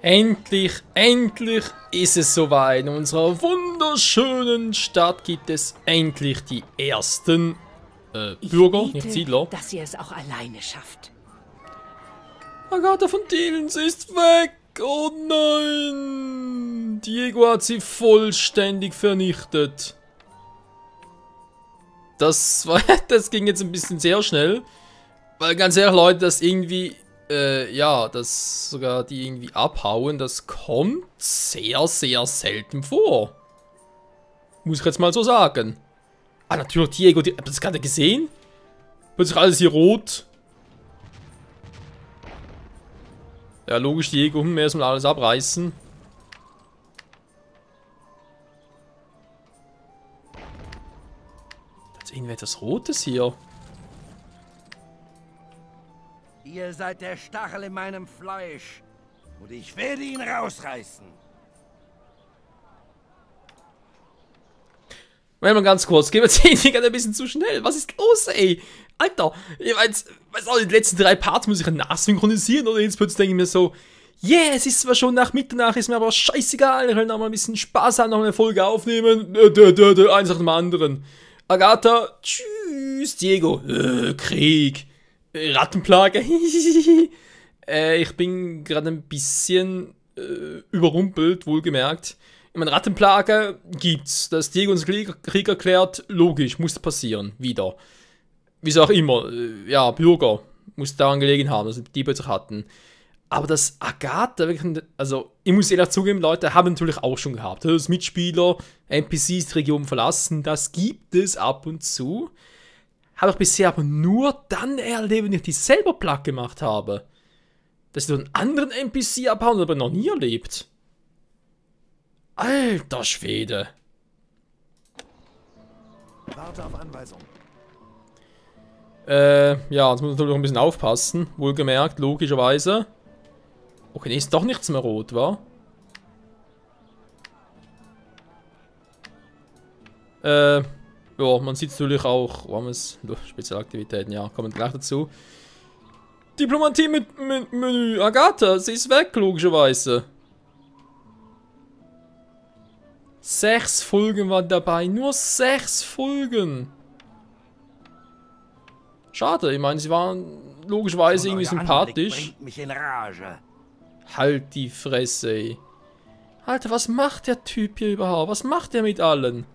Endlich ist es soweit. In unserer wunderschönen Stadt gibt es endlich die ersten Bürger, nicht Siedler. Dass ihr es auch alleine schafft. Agatha von Dielens ist weg. Oh nein. Diego hat sie vollständig vernichtet. Das ging jetzt ein bisschen sehr schnell. Weil ganz ehrlich, Leute, dass irgendwie, ja, dass sogar die irgendwie abhauen, das kommt sehr, sehr selten vor. Muss ich jetzt mal so sagen. Ah, natürlich, Diego, habt ihr das gerade gesehen? Plötzlich alles hier rot. Ja, logisch, Diego, erstmal alles abreißen. Da ist irgendwie etwas Rotes hier. Ihr seid der Stachel in meinem Fleisch. Und ich werde ihn rausreißen. Moment mal ganz kurz, gehen wir jetzt irgendwie ein bisschen zu schnell. Was ist los, ey? Alter, ich weiß auch, die letzten 3 Parts muss ich nachsynchronisieren oder jetzt plötzlich denke ich mir so, yeah, es ist zwar schon nach Mitternacht, ist mir aber scheißegal, ich will noch mal ein bisschen Spaß haben, noch eine Folge aufnehmen. Eins nach dem anderen. Agatha, tschüss, Diego, Krieg, Rattenplage, ich bin gerade ein bisschen überrumpelt, wohlgemerkt. Ich meine, Rattenplage gibt's, dass Diego uns Krieg erklärt, logisch, muss passieren, wieder. Wieso auch immer, ja, Bürger, muss daran gelegen haben, dass die plötzlich hatten. Aber das Agatha, wirklich, also, ich muss ehrlich zugeben, Leute, haben natürlich auch schon gehabt. Das Mitspieler, NPCs die Region verlassen, das gibt es ab und zu. Habe ich bisher aber nur dann erlebt, wenn ich die selber platt gemacht habe. Dass sie so einen anderen NPC abhauen, aber noch nie erlebt. Alter Schwede. Warte auf Anweisung. Ja, jetzt muss man natürlich ein bisschen aufpassen. Wohlgemerkt, logischerweise. Okay, nee, ist doch nichts mehr rot, wa? Ja, man sieht natürlich auch, wo haben wir es? Spezialaktivitäten, ja, kommen gleich dazu. Diplomatie mit Menü. Agatha, sie ist weg, logischerweise. 6 Folgen waren dabei, nur 6 Folgen. Schade, ich meine, sie waren logischerweise irgendwie sympathisch. Bringt mich in Rage. Halt die Fresse, ey. Alter, was macht der Typ hier überhaupt? Was macht der mit allen?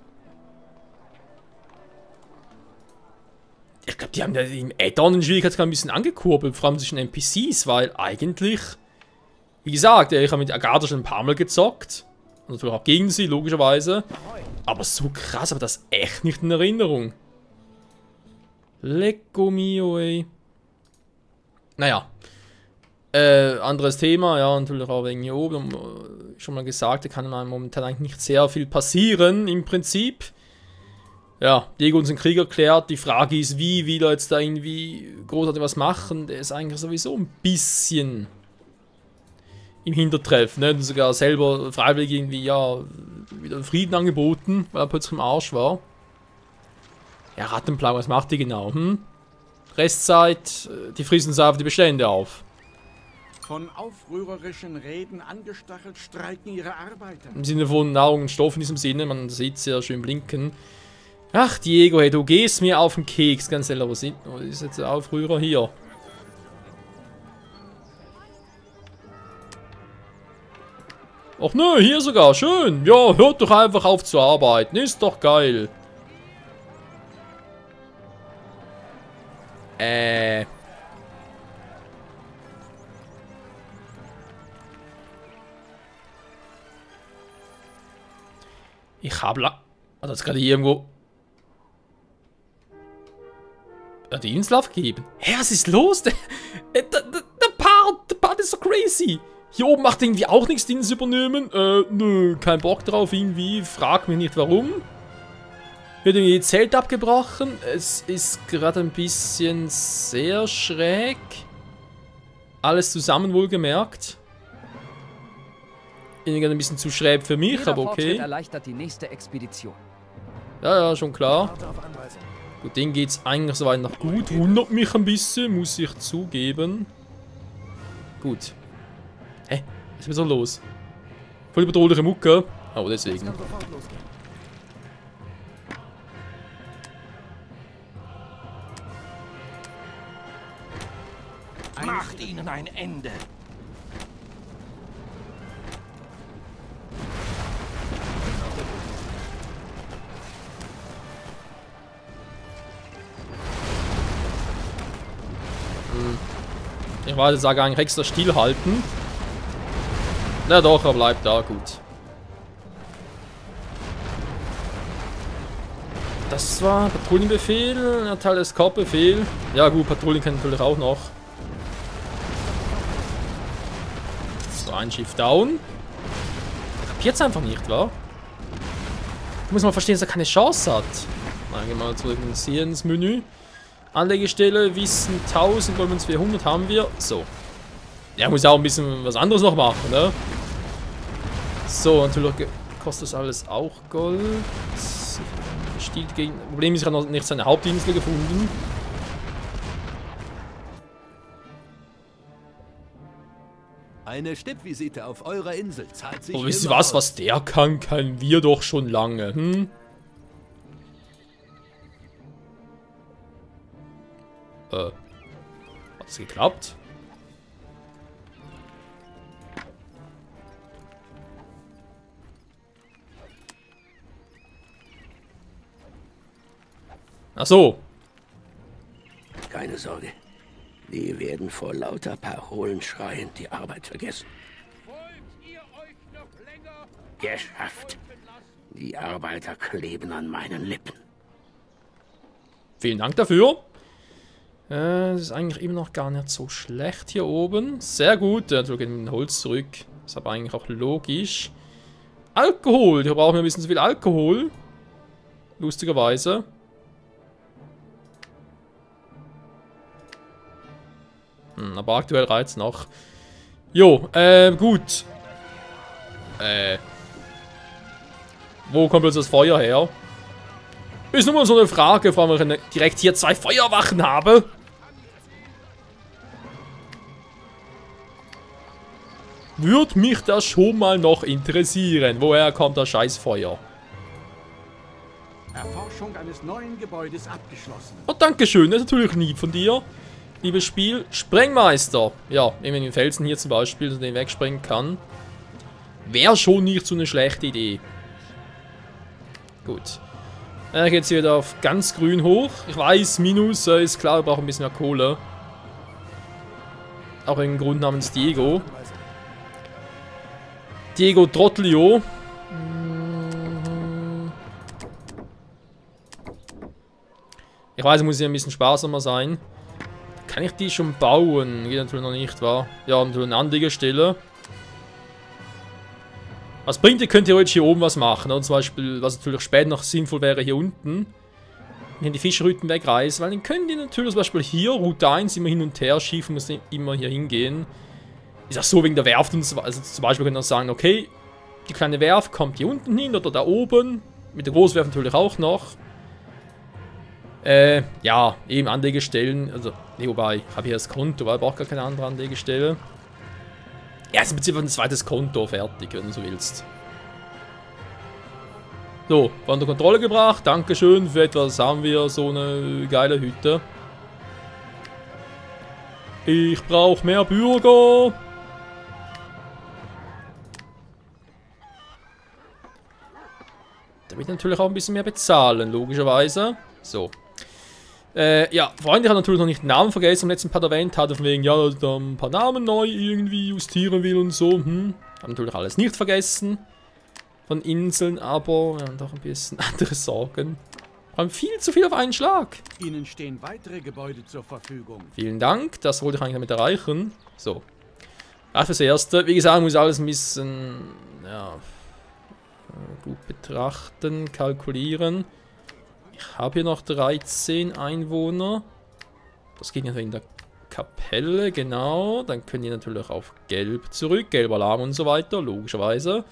Ich glaube, die haben ja im Add-on den Schwierigkeitsgrad ein bisschen angekurbelt, vor allem zwischen NPCs, weil eigentlich, wie gesagt, ich habe mit Agatha schon ein paar Mal gezockt. Und natürlich auch gegen sie, logischerweise. Aber so krass, aber das echt nicht in Erinnerung. Lecco mio, ey. Naja. Anderes Thema, ja, natürlich auch wegen hier oben. Schon mal gesagt, da kann momentan eigentlich nicht sehr viel passieren, im Prinzip. Ja, Diego uns den Krieg erklärt. Die Frage ist, wie will er jetzt da irgendwie großartig was machen? Der ist eigentlich sowieso ein bisschen im Hintertreff, ne? Und sogar selber freiwillig irgendwie, ja, wieder Frieden angeboten, weil er plötzlich im Arsch war. Ja, Rattenplage, was macht die genau, Restzeit, die frissen einfach die Bestände auf. Von aufrührerischen Reden angestachelt streiken ihre Arbeiter. Im Sinne von Nahrung und Stoff in diesem Sinne, man sieht es sehr schön blinken. Ach, Diego, hey, du gehst mir auf den Keks, ganz ehrlich, wo ist jetzt der Aufrührer hier? Ach nö, hier sogar, schön. Ja, hört doch einfach auf zu arbeiten, ist doch geil. Ich hab hat das gerade irgendwo die Dienstlauf gegeben. Hä, was ist los? Der Part ist so crazy. Hier oben macht irgendwie auch nichts Dienst übernehmen. Nö, kein Bock drauf irgendwie. Frag mich nicht warum. Wird irgendwie Zelt abgebrochen. Es ist gerade ein bisschen sehr schräg. Alles zusammen wohlgemerkt. Irgendwie ein bisschen zu schräg für mich, aber okay. Erleichtert die nächste Expedition. Ja, schon klar. Gut, denen geht's eigentlich soweit noch gut. Wundert mich ein bisschen, muss ich zugeben. Gut. Hä? Was ist wieder so los? Voll bedrohliche Mucke. Oh, Es deswegen. kann sofort losgehen. Macht ihnen ein Ende. Ich wollte sagen, eigentlich extra stillhalten. Na doch, er bleibt da, gut. Das war Patrouillenbefehl, erteilt Escort-Befehl. Ja gut, Patrouillen können natürlich auch noch. So, ein Schiff down. Kapiert's einfach nicht, wa? Ich muss mal verstehen, dass er keine Chance hat. Dann gehen wir mal zurück ins Menü. Anlegestelle, Wissen 1000, wollen wir 200 haben wir. So. Ja, muss auch ein bisschen was anderes noch machen, ne? So, natürlich kostet das alles auch Gold. Stiehlt gegen. Problem ist, ich habe noch nicht seine Hauptinsel gefunden. Eine Stippvisite auf eurer Insel zahlt sich Aber wisst ihr immer was, aus. was der kann, können wir doch schon lange, hm? Hat es geklappt? Ach so. Keine Sorge. Die werden vor lauter Parolen schreiend die Arbeit vergessen. Geschafft. Die Arbeiter kleben an meinen Lippen. Vielen Dank dafür. Das ist eigentlich immer noch gar nicht so schlecht hier oben. Sehr gut. Wir gehen mit dem Holz zurück. Ist aber eigentlich auch logisch. Alkohol. Hier brauchen wir ein bisschen zu viel Alkohol. Lustigerweise. Aber aktuell reizt noch. Jo, gut. Wo kommt jetzt das Feuer her? Ist nur mal so eine Frage, vor allem, wenn ich direkt hier 2 Feuerwachen habe. Würde mich das schon mal noch interessieren. Woher kommt das Scheißfeuer? Erforschung eines neuen Gebäudes abgeschlossen. Oh, dankeschön. Das ist natürlich lieb von dir. Liebes Spiel. Sprengmeister. Ja, wenn man den Felsen hier zum Beispiel den wegsprengen kann. Wäre schon nicht so eine schlechte Idee. Gut. Dann geht es wieder auf ganz grün hoch. Ich weiß, Minus ist klar, wir brauchen ein bisschen mehr Kohle. Auch einen Grund namens Diego. Diego Trottlio. Ich weiß, muss hier ein bisschen sparsamer sein. Kann ich die schon bauen? Geht natürlich noch nicht, wa? Ja, natürlich eine Anlegestelle. Was bringt, ihr könnt theoretisch hier oben was machen. Und zum Beispiel, was natürlich später noch sinnvoll wäre, hier unten. Wenn die Fischrouten wegreißen, weil dann können die natürlich zum Beispiel hier, Route 1, immer hin und her schieben, muss immer hier hingehen. Ist auch so wegen der Werft und so weiter. Also zum Beispiel können wir sagen, okay, die kleine Werft kommt hier unten hin oder da oben. Mit der Großwerft natürlich auch noch. Ja, eben Anlegestellen. Also, nee, wobei, ich habe hier das Konto, weil ich brauche gar keine andere Anlegestelle. Ja, es ist im Prinzip ein zweites Konto fertig, wenn du so willst. So, war unter Kontrolle gebracht. Dankeschön. Für etwas haben wir so eine geile Hütte. Ich brauche mehr Bürger. Da will ich natürlich auch ein bisschen mehr bezahlen, logischerweise. So. Ja, Freunde, ich habe natürlich noch nicht den Namen vergessen, am letzten Part erwähnt hatte, von wegen, ja, dass da ein paar Namen neu irgendwie justieren will und so. Habe natürlich alles nicht vergessen von Inseln, aber wir haben doch ein bisschen andere Sorgen. Wir haben viel zu viel auf einen Schlag. Ihnen stehen weitere Gebäude zur Verfügung. Vielen Dank, das wollte ich eigentlich damit erreichen. So. Das fürs Erste. Wie gesagt, muss ich alles ein bisschen, ja, gut betrachten, kalkulieren. Ich habe hier noch 13 Einwohner. Das geht natürlich in der Kapelle, genau. Dann können die natürlich auf Gelb zurück. Gelber Alarm und so weiter, logischerweise.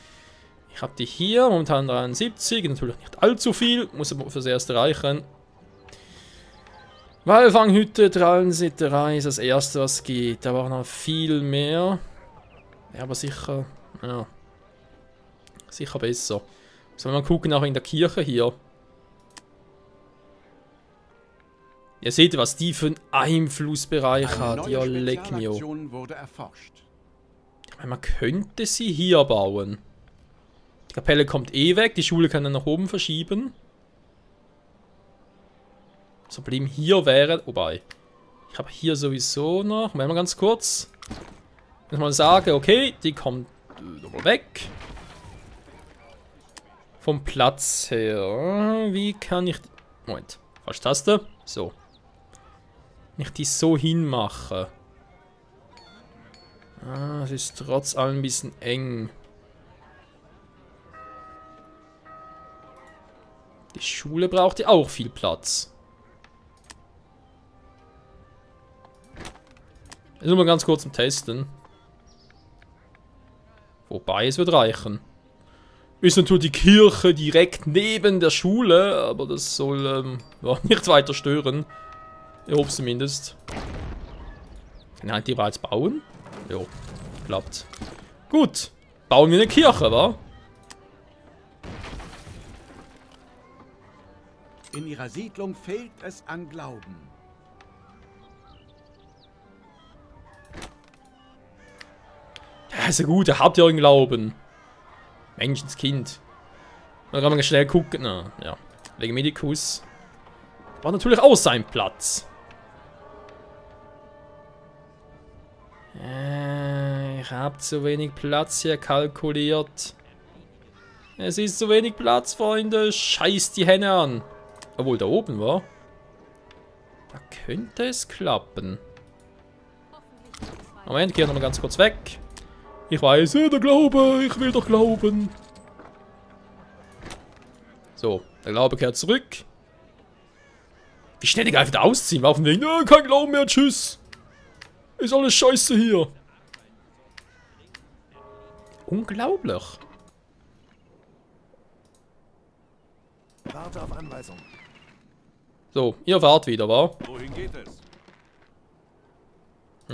Ich habe die hier, momentan 73. Natürlich nicht allzu viel. Muss aber fürs Erste reichen. Walfanghütte, Trallensitterei ist das Erste, was geht. Da war noch viel mehr. Ja, aber sicher... Ja. Sicher besser. Sollen wir mal gucken, auch in der Kirche hier. Ihr seht, was die für einen Einflussbereich hat. Ja, leck mir. wurde erforscht. Ich meine, man könnte sie hier bauen. Die Kapelle kommt eh weg. Die Schule kann dann nach oben verschieben. Das Problem hier wäre... Wobei... Ich habe hier sowieso noch... Wenn wir ganz kurz... Wenn ich mal sage, okay, die kommt weg. Vom Platz her. Wie kann ich... Moment. Falsche Taste. So. Wenn ich die so hinmache. Ah, es ist trotz allem ein bisschen eng. Die Schule braucht ja auch viel Platz. Nur mal ganz kurz zum Testen. Wobei, es wird reichen. Ist natürlich die Kirche direkt neben der Schule, aber das soll ja, nicht weiter stören. Ich hoffe zumindest. Kann ich die bereits bauen? Jo, klappt. Gut, bauen wir eine Kirche, wa? In ihrer Siedlung fehlt es an Glauben. Ja, ist ja gut, ihr habt ja einen Glauben. Menschenskind. Dann kann man schnell gucken. Na, ja, wegen Medikus. War natürlich auch sein Platz. Ich habe zu wenig Platz hier kalkuliert. Es ist zu wenig Platz, Freunde. Scheiß die Henne an. Obwohl, da oben war. Da könnte es klappen. Moment, geh nochmal ganz kurz weg. Ich weiß, der Glaube, ich will doch glauben. So, der Glaube kehrt zurück. Wie schnell die einfach ausziehen. War auf dem Weg, kein Glauben mehr, tschüss. Ist alles scheiße hier. Unglaublich. Warte auf Anweisung. So, ihr fahrt wieder, wa? Wohin geht es?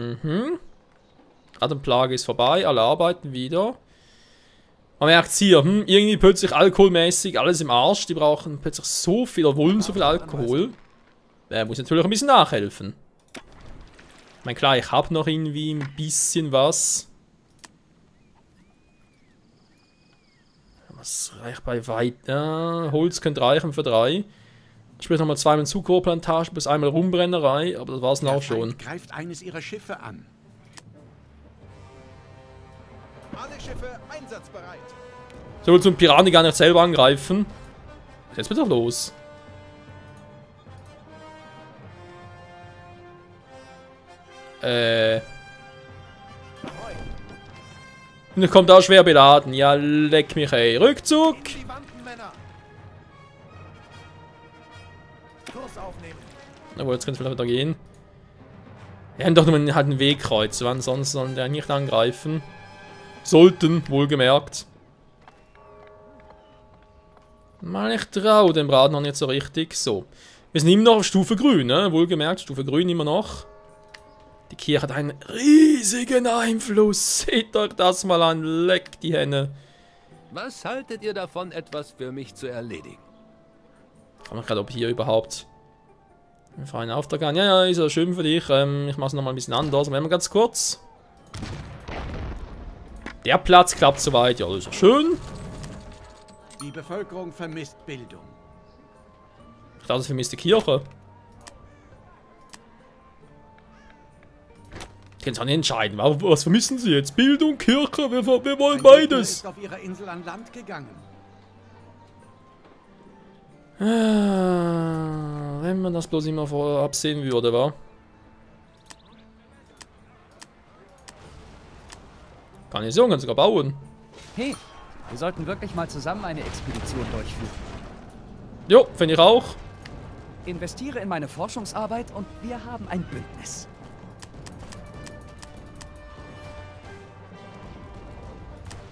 Mhm. Rattenplage ist vorbei, alle arbeiten wieder. Man merkt hier, irgendwie plötzlich alkoholmäßig alles im Arsch. Die brauchen plötzlich so viel, oder wollen so viel Alkohol. Der muss natürlich ein bisschen nachhelfen. Ich meine, klar, ich habe noch irgendwie ein bisschen was. Was reicht bei weit? Ja, Holz könnte reichen für 3. Sprich nochmal 2 Zuckerrohrplantage bis einmal Rumbrennerei, aber das war es dann auch schon. Greift eines ihrer Schiffe an. Alle Schiffe einsatzbereit. So, zum Piranha gar nicht selber angreifen. Jetzt wird doch los. Und er kommt auch schwer beladen. Ja, leck mich, ey. Rückzug. Die Wandenmänner. Kurs aufnehmen. Aber jetzt könnte es vielleicht wieder gehen. Wir haben doch nur halt ein Wegkreuz, weil sonst sollen der nicht angreifen. Sollten, wohlgemerkt. Mal ich trau dem Braten noch nicht so richtig. So. Wir sind immer noch auf Stufe Grün, ne? Wohlgemerkt, Stufe Grün immer noch. Die Kirche hat einen riesigen Einfluss. Seht euch das mal an. Leck die Henne. Was haltet ihr davon, etwas für mich zu erledigen? Ich frage mich gerade, ob hier überhaupt einen freien Auftrag an. Ja, ja, ist ja schön für dich. Ich mache es nochmal ein bisschen anders. Wenn wir ganz kurz. Der Platz klappt soweit. Ja, das ist ja schön. Die Bevölkerung vermisst Bildung. Ich dachte, es vermisst die Kirche. Ich kann es auch nicht entscheiden. Was vermissen sie jetzt? Bildung, Kirche? Wir wollen beides. Ist auf ihrer Insel an Land gegangen. Wenn man das bloß immer vorab sehen würde, wa? Garnison kann sogar bauen. Hey, wir sollten wirklich mal zusammen eine Expedition durchführen. Jo, finde ich auch. Investiere in meine Forschungsarbeit und wir haben ein Bündnis.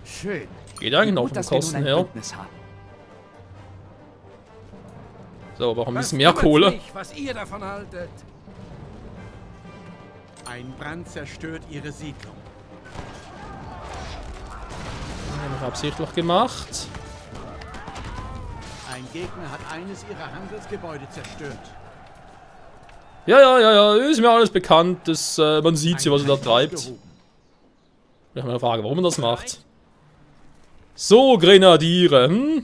Schön. Geht eigentlich noch Gut, von dass wir nun Kosten ein her. Bündnis haben. So, aber auch ein Was bisschen mehr kümmert's Kohle. mich, was ihr davon haltet? Ein Brand zerstört ihre Siedlung. absichtlich gemacht. Ein Gegner hat eines ihrer Handelsgebäude zerstört. Ja, ist mir alles bekannt. Das, man sieht sie, was er da treibt. Ich will mal fragen, warum er das macht. So, Grenadiere,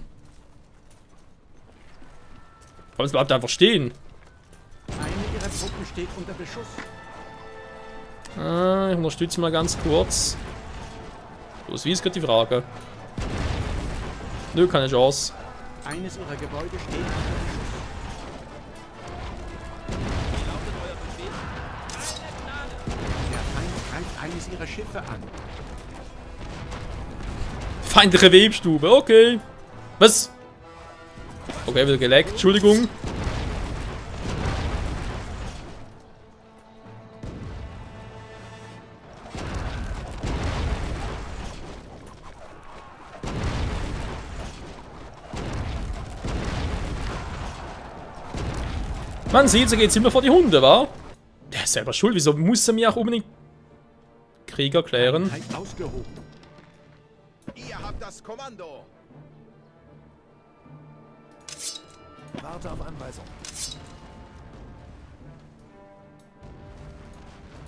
Aber es bleibt einfach stehen. Eine ihrer Truppen steht unter Beschuss. Ich unterstütze mal ganz kurz. Bloß wie ist gerade die Frage? Nö, keine Chance. Eines ihrer Gebäude steht unter Beschuss. Der Feind greift eines ihrer Schiffe an. Feindliche Webstube, okay. Was? Okay, wieder geleckt, Entschuldigung. Man sieht, so geht's immer vor die Hunde, wa? Der ist selber schuld, wieso muss er mir auch unbedingt Krieg erklären? Ausgehoben. Ihr habt das Kommando. Warte auf Anweisung.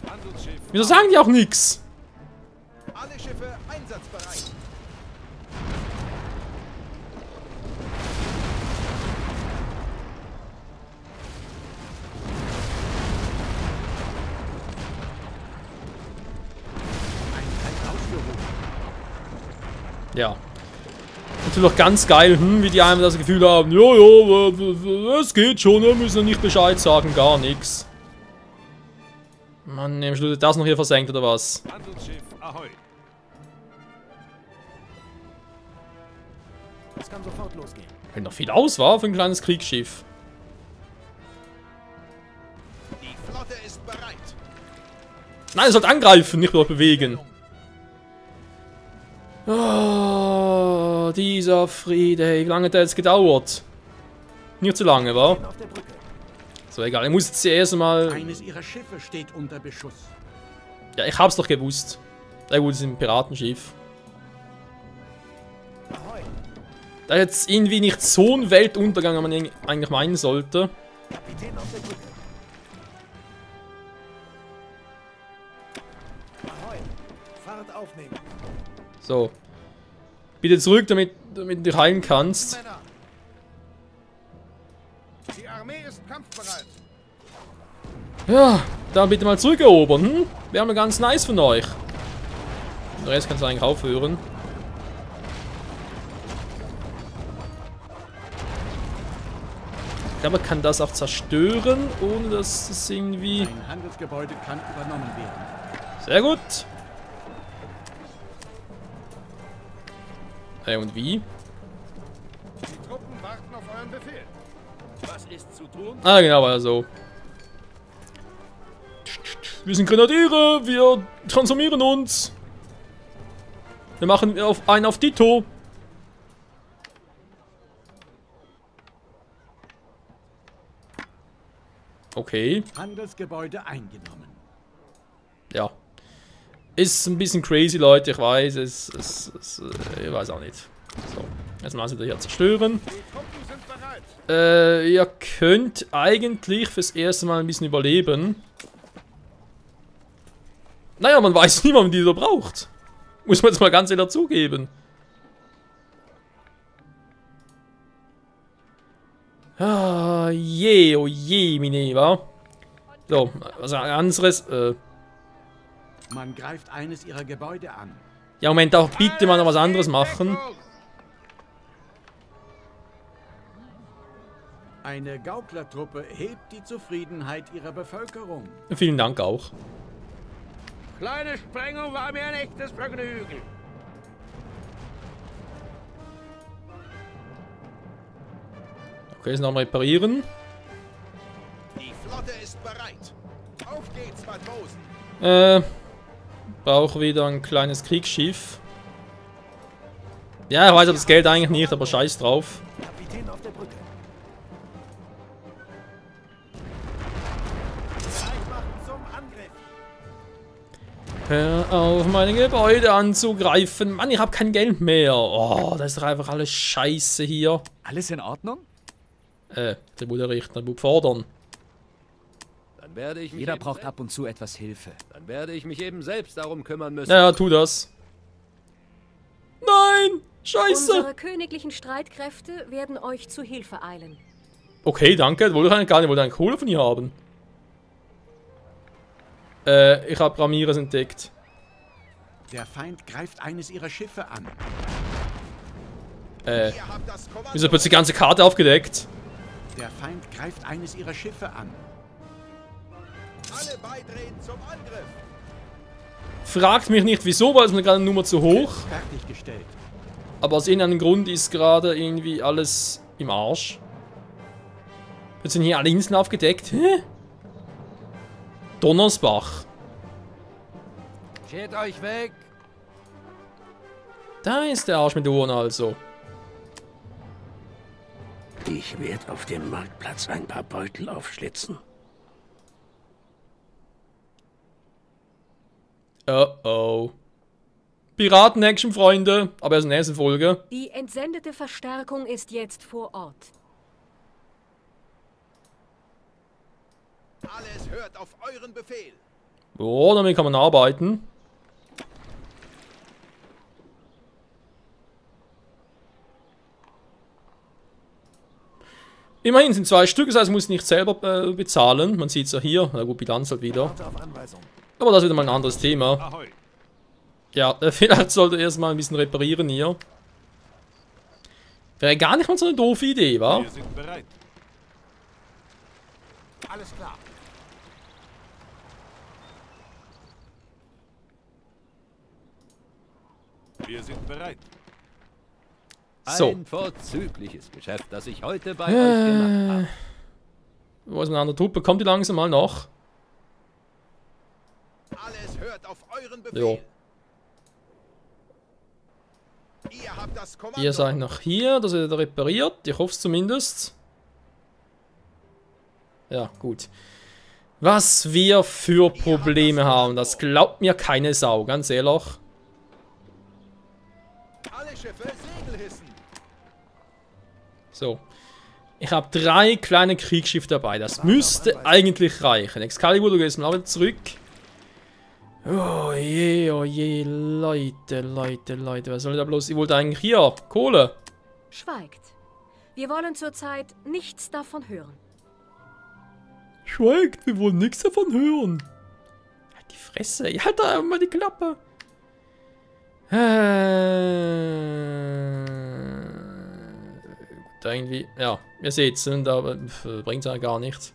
Handelsschiff. Wieso sagen die auch nix? Alle Schiffe einsatzbereit. Ja. Natürlich auch ganz geil, wie die einem das Gefühl haben, ja, es geht schon, wir müssen nicht Bescheid sagen, gar nichts. Mann, im Schluss das noch hier versenkt, oder was? Handelsschiff Ahoi. Es kann sofort losgehen. Hält noch viel aus, war für ein kleines Kriegsschiff. Die Flotte ist bereit. Nein, es sollte angreifen, nicht nur bewegen. Oh, dieser Friede, hey, wie lange hat der jetzt gedauert? Nicht zu lange, wa? Auf der Brücke. So, egal, ich muss jetzt zuerst mal... Eines ihrer Schiffe steht unter Beschuss. Ja, ich hab's doch gewusst. Ja gut, es ist ein Piratenschiff. Ahoi. Da jetzt irgendwie nicht so ein Weltuntergang, wie man eigentlich meinen sollte. Kapitän auf der Brücke. Ahoi. Fahrt aufnehmen. So. Bitte zurück, damit du dich heilen kannst. Männer. Die Armee ist kampfbereit. Ja, dann bitte mal zurückerobern, Wäre mal ganz nice von euch. Den Rest kannst du eigentlich aufhören. Ich glaube, man kann das auch zerstören, ohne dass das irgendwie... Ein Handelsgebäude kann übernommen werden. Sehr gut. Und wie? Die Truppen warten auf euren Befehl. Was ist zu tun? Ah, genau, war ja so. Wir sind Grenadiere, wir transformieren uns. Wir machen einen auf Ditto. Okay, Handelsgebäude eingenommen. ja. Ist ein bisschen crazy, Leute, ich weiß, ich weiß auch nicht. So, jetzt mal wieder hier zerstören. Die Truppen sind bereit. Ihr könnt eigentlich fürs erste Mal ein bisschen überleben. Naja, man weiß nie, wann man die da braucht. Muss man jetzt mal ganz ehrlich zugeben. Ah, je, oh je, Mineva. So, was anderes. Man greift eines ihrer Gebäude an. Ja, Moment, auch bitte mal noch was anderes machen. Eine Gauklertruppe hebt die Zufriedenheit ihrer Bevölkerung. Vielen Dank auch. Kleine Sprengung war mir ein echtes Vergnügen. Okay, jetzt noch mal reparieren. Die Flotte ist bereit. Auf geht's, Matrosen. Brauche wieder ein kleines Kriegsschiff. Ja, ich weiß das Geld eigentlich nicht, aber scheiß drauf. Kapitän auf der Brücke. Bereit machen zum Angriff. Hör auf, meine Gebäude anzugreifen. Mann, ich habe kein Geld mehr. Oh, das ist doch einfach alles scheiße hier. Alles in Ordnung? Der muss richten, der muss fordern. Dann werde ich mich Jeder eben braucht selbst- ab und zu etwas Hilfe. Dann werde ich mich eben selbst darum kümmern müssen. Ja, tu das. Nein! Scheiße! Unsere königlichen Streitkräfte werden euch zu Hilfe eilen. Okay, danke. Wollte ich eigentlich gar nicht, wollte eigentlich Kohle von ihr haben. Ich habe Ramirez entdeckt. Der Feind greift eines ihrer Schiffe an. Wieso plötzlich die ganze Karte aufgedeckt? Der Feind greift eines ihrer Schiffe an. Alle beidrehen zum Angriff. Fragt mich nicht wieso, weil es mir gerade eine Nummer zu hoch. Fertiggestellt. Aber aus irgendeinem Grund ist gerade irgendwie alles im Arsch. Jetzt sind hier alle Inseln aufgedeckt. Hä? Donnersbach. Steht euch weg! Da ist der Arsch mit Ohren also. Ich werde auf dem Marktplatz ein paar Beutel aufschlitzen. Oh oh. Piraten-Action, Freunde. Aber erst in der nächsten Folge. Die entsendete Verstärkung ist jetzt vor Ort. Alles hört auf euren Befehl. Oh, damit kann man arbeiten. Immerhin sind 2 Stück, das heißt, man muss nicht selber bezahlen. Man sieht es ja hier. Na gut, Bilanz halt wieder. Aber das ist wieder mal ein anderes Thema. Ahoi. Ja, vielleicht sollte er erstmal ein bisschen reparieren hier. Wäre gar nicht mal so eine doofe Idee, wa? Wir sind bereit. Alles klar. Wir sind bereit. So. Ein vorzügliches Geschäft, das ich heute bei euch gemacht habe. Wo ist meine andere Truppe? Kommt die langsam mal noch? Alles hört auf euren Befehl. Jo. Ihr habt das Kommando. Ihr seid noch hier, das wird repariert. Ich hoffe es zumindest. Ja, gut. Was wir für Probleme haben, das glaubt mir keine Sau, ganz ehrlich. Alle Schiffe Segel hissen. So. Ich habe 3 kleine Kriegsschiffe dabei. Das müsste eigentlich reichen. Excalibur, du gehst mal wieder zurück. Oh je, Leute. Was soll da bloß? Ich wollte eigentlich hier Kohle. Schweigt. Wir wollen zurzeit nichts davon hören. Schweigt, wir wollen nichts davon hören. Halt die Fresse, ich halt da mal die Klappe. Gut, irgendwie, ja, ihr seht's, da bringt's ja gar nichts.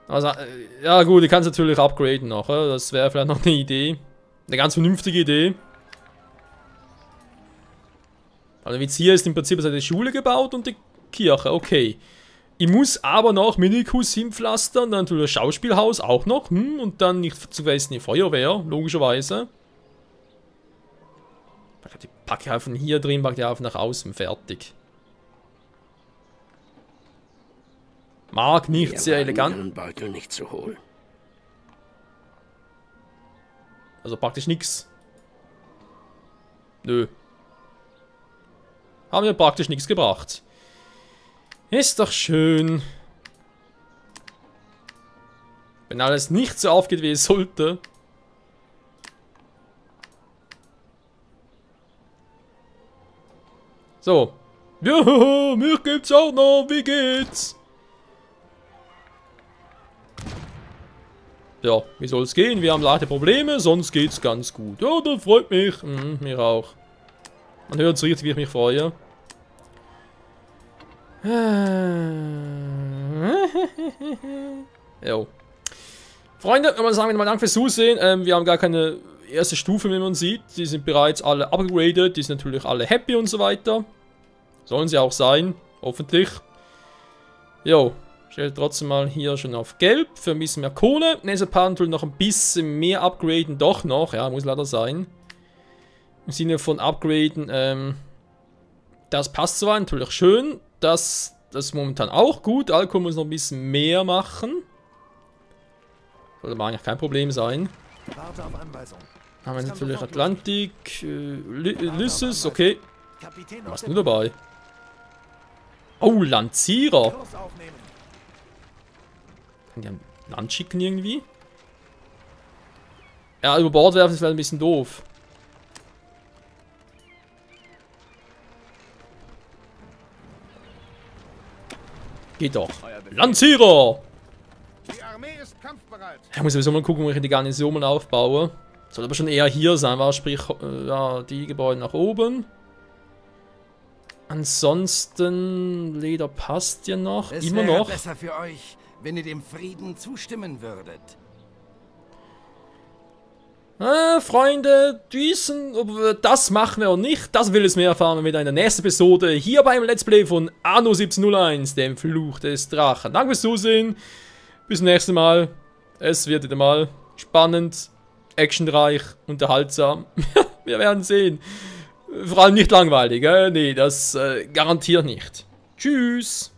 Also, ja gut, ich kann es natürlich upgraden noch, das wäre vielleicht noch eine Idee. Eine ganz vernünftige Idee. Also wie hier ist im Prinzip die Schule gebaut und die Kirche, okay. Ich muss aber noch Minikus hinpflastern, dann natürlich das Schauspielhaus auch noch, und dann nicht zu vergessen die Feuerwehr, logischerweise. Die packe ich einfach von hier drin, packe ich einfach nach außen, fertig. Mag nicht sehr elegant. Ihren Beutel nicht zu holen. Also praktisch nichts. Nö. Haben wir praktisch nichts gebracht. Ist doch schön. Wenn alles nicht so aufgeht, wie es sollte. So. Ja, mich gibt's auch noch. Wie geht's? Ja, wie soll es gehen? Wir haben leichte Probleme, sonst geht's ganz gut. Ja, das freut mich. Mir auch. Man hört so richtig, wie ich mich freue. Jo. Freunde, wenn man sagen, wieder mal Dank fürs Zusehen. Wir haben gar keine erste Stufe, wie man sieht. Die sind bereits alle upgraded. Die sind natürlich alle happy und so weiter. Sollen sie auch sein. Hoffentlich. Jo. Stellt trotzdem mal hier schon auf Gelb für ein bisschen mehr Kohle. Nächster Part natürlich noch ein bisschen mehr upgraden. Doch noch. Ja, muss leider sein. Im Sinne von upgraden. Das passt zwar natürlich schön. Das ist momentan auch gut. Alkohol muss noch ein bisschen mehr machen. Sollte aber eigentlich kein Problem sein. Warte auf Anweisung. Haben wir natürlich Atlantik, Ulysses, okay. Was ist nur dabei? Oh, Lancierer. Kurs aufnehmen. Kann die an Land schicken irgendwie? Ja, über Bord werfen, das wäre ein bisschen doof. Geht doch. Lancierer! Die Armee ist kampfbereit. Ich muss sowieso mal gucken, wo ich die Garnison aufbaue. Soll aber schon eher hier sein, war sprich, ja, die Gebäude nach oben. Ansonsten, Leder passt ja noch, Es immer wäre noch. besser für euch, wenn ihr dem Frieden zustimmen würdet. Freunde, das machen wir auch nicht. Das will es mehr erfahren, wenn wir in der nächsten Episode hier beim Let's Play von Anno 1701, dem Fluch des Drachen. Danke fürs Zusehen. Bis zum nächsten Mal. Es wird wieder mal spannend, actionreich, unterhaltsam. Wir werden sehen. Vor allem nicht langweilig, nee, das garantiert nicht. Tschüss.